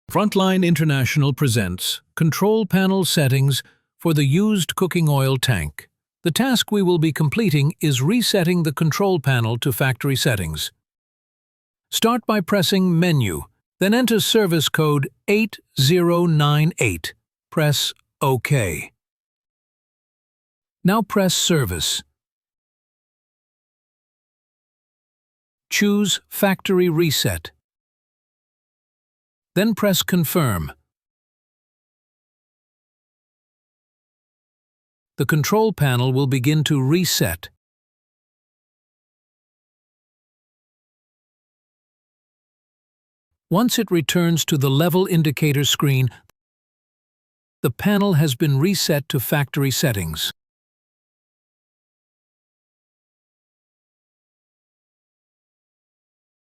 Frontline International presents Control Panel Settings for the Used Cooking Oil Tank. The task we will be completing is resetting the control panel to factory settings. Start by pressing Menu, then enter service code 8098. Press OK. Now press Service. Choose Factory Reset. Then press Confirm. The control panel will begin to reset. Once it returns to the level indicator screen, the panel has been reset to factory settings.